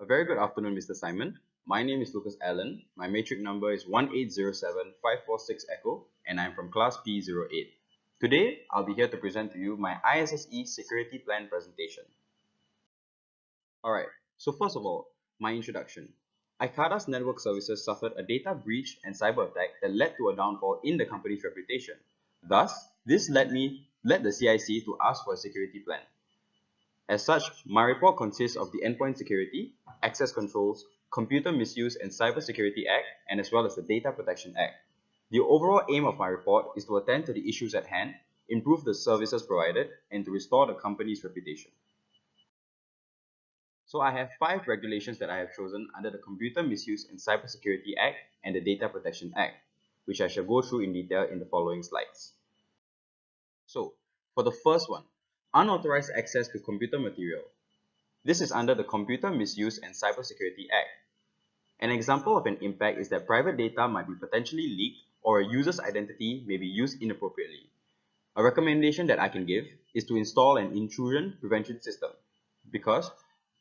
A very good afternoon, Mr. Simon. My name is Lucas Allan. My matric number is 1807546 Echo, and I'm from class P08. Today, I'll be here to present to you my ISSE security plan presentation. Alright, so first of all, my introduction. ICADA's network services suffered a data breach and cyber attack that led to a downfall in the company's reputation. Thus, this led the CIC to ask for a security plan. As such, my report consists of the Endpoint Security, Access Controls, Computer Misuse and Cybersecurity Act, and as well as the Data Protection Act. The overall aim of my report is to attend to the issues at hand, improve the services provided, and to restore the company's reputation. So I have 5 regulations that I have chosen under the Computer Misuse and Cybersecurity Act and the Data Protection Act, which I shall go through in detail in the following slides. So, for the first one, unauthorized access to computer material. This is under the Computer Misuse and Cybersecurity Act. An example of an impact is that private data might be potentially leaked or a user's identity may be used inappropriately. A recommendation that I can give is to install an intrusion prevention system, because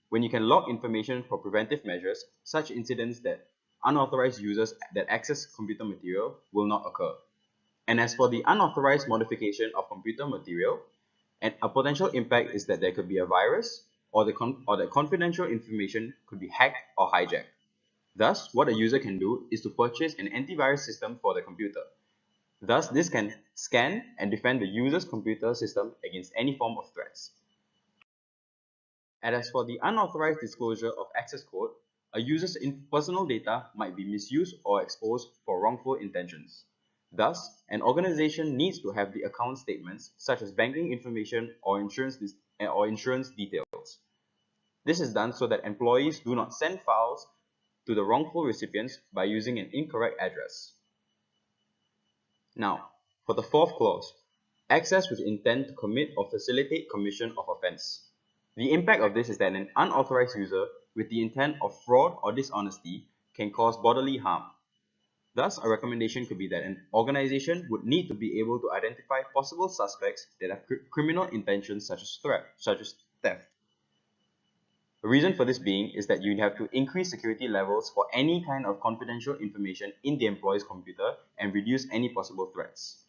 when you can log information for preventive measures, such incidents that unauthorized users that access computer material will not occur. And as for the unauthorized modification of computer material, a potential impact is that there could be a virus or that confidential information could be hacked or hijacked. Thus, what a user can do is to purchase an antivirus system for the computer. Thus, this can scan and defend the user's computer system against any form of threats. And as for the unauthorized disclosure of access code, a user's personal data might be misused or exposed for wrongful intentions. Thus, an organization needs to have the account statements such as banking information or insurance details. This is done so that employees do not send files to the wrongful recipients by using an incorrect address. Now, for the fourth clause, access with intent to commit or facilitate commission of offense. The impact of this is that an unauthorized user with the intent of fraud or dishonesty can cause bodily harm. Thus, a recommendation could be that an organization would need to be able to identify possible suspects that have criminal intentions such as theft. The reason for this being is that you have to increase security levels for any kind of confidential information in the employee's computer and reduce any possible threats.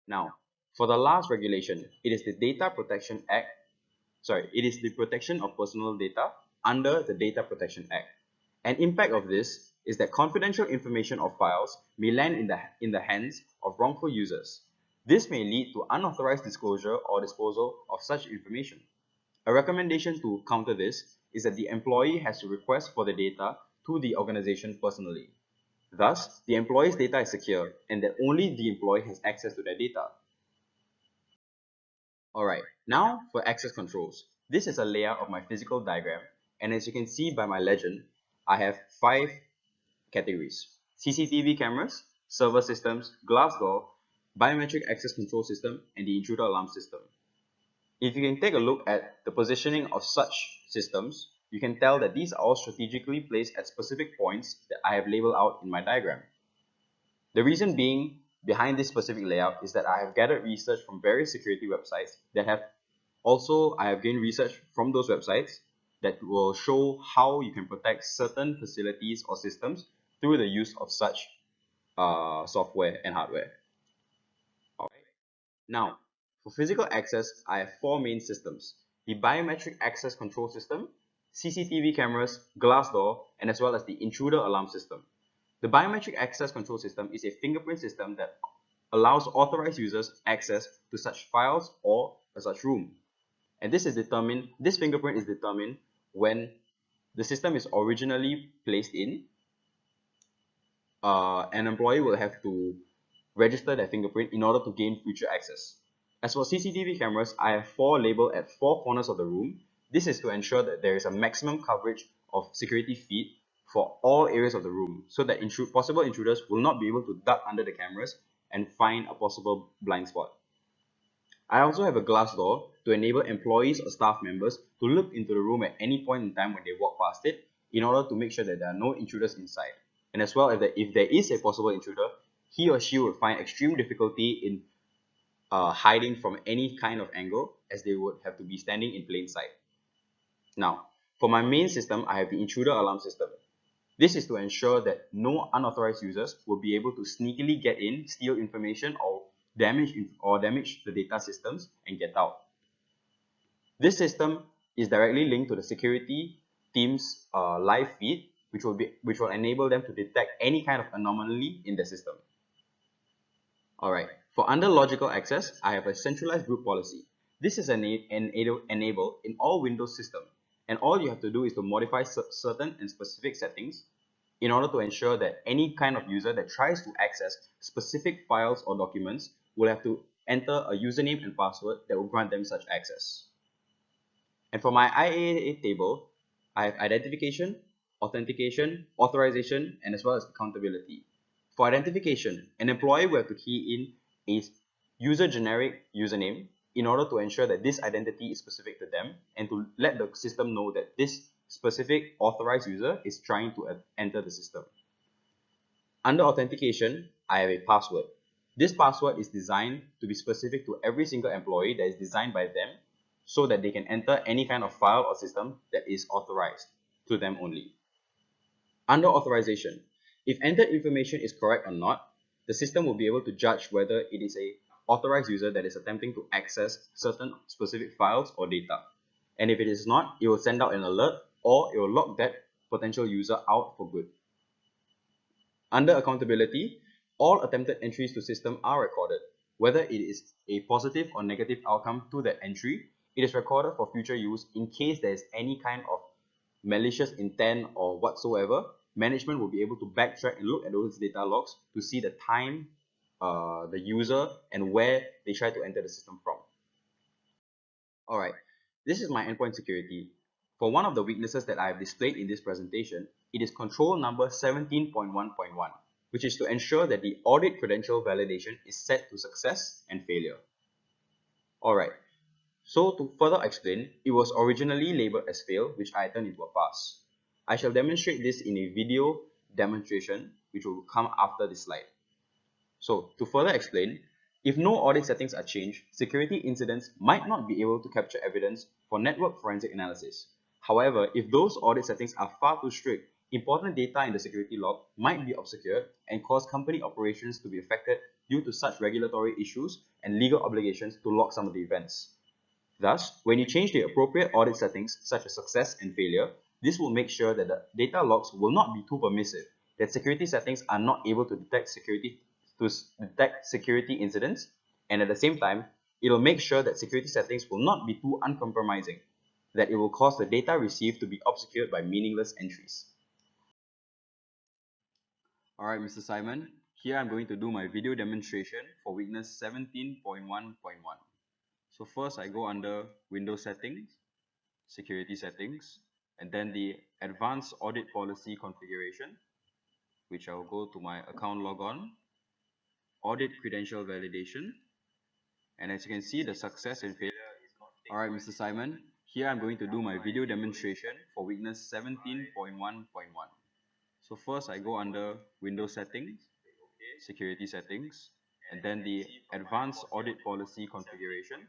Now, for the last regulation, it is the Protection of Personal Data under the Data Protection Act. An impact of this is that confidential information or files may land in the hands of wrongful users. This may lead to unauthorized disclosure or disposal of such information. A recommendation to counter this is that the employee has to request for the data to the organization personally. Thus, the employee's data is secure and that only the employee has access to their data. Alright, now for access controls. This is a layout of my physical diagram, and as you can see by my legend, I have 5 categories: CCTV cameras, server systems, glass door, biometric access control system, and the intruder alarm system. If you can take a look at the positioning of such systems, you can tell that these are all strategically placed at specific points that I have labeled out in my diagram. The reason being behind this specific layout is that I have gathered research from various security websites I have gained research from those websites that will show how you can protect certain facilities or systems through the use of such software and hardware. Alright. Now, for physical access, I have 4 main systems: the biometric access control system, CCTV cameras, glass door, and as well as the intruder alarm system. The biometric access control system is a fingerprint system that allows authorized users access to such files or such room. And this fingerprint is determined when the system is originally placed in. An employee will have to register their fingerprint in order to gain future access. As for CCTV cameras, I have 4 labeled at 4 corners of the room. This is to ensure that there is a maximum coverage of security feed for all areas of the room, so that possible intruders will not be able to duck under the cameras and find a possible blind spot. I also have a glass door to enable employees or staff members to look into the room at any point in time when they walk past it, in order to make sure that there are no intruders inside. And as well as that if there is a possible intruder, he or she would find extreme difficulty in hiding from any kind of angle, as they would have to be standing in plain sight. Now, For my main system, I have the intruder alarm system. This is to ensure that no unauthorized users will be able to sneakily get in, steal information, or damage the data systems and get out. This system is directly linked to the security team's live feed, which will enable them to detect any kind of anomaly in the system. Alright, for under logical access, I have a centralized group policy. This is enabled in all Windows systems, and all you have to do is to modify certain and specific settings in order to ensure that any kind of user that tries to access specific files or documents will have to enter a username and password that will grant them such access. And for my IAA table, I have identification, authentication, authorization, and as well as accountability. For identification, an employee will have to key in a user generic username in order to ensure that this identity is specific to them and to let the system know that this specific authorized user is trying to enter the system. Under authentication, I have a password. This password is designed to be specific to every single employee that is designed by them so that they can enter any kind of file or system that is authorized to them only. Under authorization, if entered information is correct or not, the system will be able to judge whether it is a authorized user that is attempting to access certain specific files or data. And if it is not, it will send out an alert or it will lock that potential user out for good. Under accountability, all attempted entries to system are recorded. Whether it is a positive or negative outcome to that entry, it is recorded for future use in case there is any kind of malicious intent or whatsoever. Management will be able to backtrack and look at those data logs to see the time, the user, and where they try to enter the system from. Alright, this is my endpoint security. For one of the weaknesses that I have displayed in this presentation, it is control number 17.1.1, which is to ensure that the audit credential validation is set to success and failure. Alright, so to further explain, it was originally labeled as fail, which I turned into a pass. I shall demonstrate this in a video demonstration, which will come after this slide. So to further explain, if no audit settings are changed, security incidents might not be able to capture evidence for network forensic analysis. However, if those audit settings are far too strict, important data in the security log might be obscured and cause company operations to be affected due to such regulatory issues and legal obligations to log some of the events. Thus, when you change the appropriate audit settings such as success and failure, this will make sure that the data logs will not be too permissive, that security settings are not able to detect security incidents, and at the same time, it will make sure that security settings will not be too uncompromising, that it will cause the data received to be obscured by meaningless entries. Alright, Mr. Simon, here I'm going to do my video demonstration for weakness 17.1.1. So first I go under Windows Settings, Security Settings, and then the Advanced Audit Policy Configuration, which I'll go to my account logon, Audit Credential Validation, and as you can see, the success and failure is not. Alright, Mr. Simon, here I'm going to do my video demonstration for weakness 17.1.1. So first I go under Windows Settings, Security Settings, and then the Advanced Audit Policy Configuration,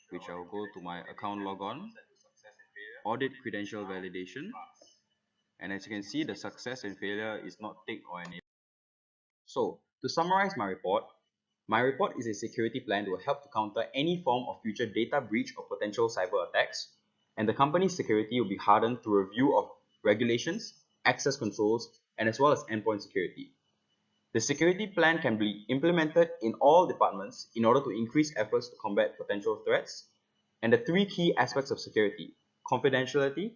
which I'll go to my account logon, Audit Credential Validation, and as you can see, the success and failure is not ticked or enabled. So, to summarize my report is a security plan that will help to counter any form of future data breach or potential cyber attacks, and the company's security will be hardened through review of regulations, access controls, and as well as endpoint security. The security plan can be implemented in all departments in order to increase efforts to combat potential threats, and the three key aspects of security, confidentiality,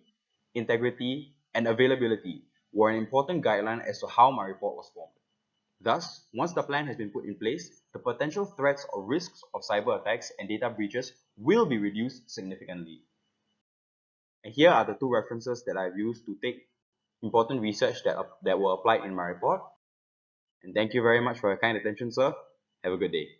integrity, and availability, were an important guideline as to how my report was formed. Thus, once the plan has been put in place, the potential threats or risks of cyber attacks and data breaches will be reduced significantly. And here are the two references that I've used to take important research that were applied in my report. And thank you very much for your kind attention, sir. Have a good day.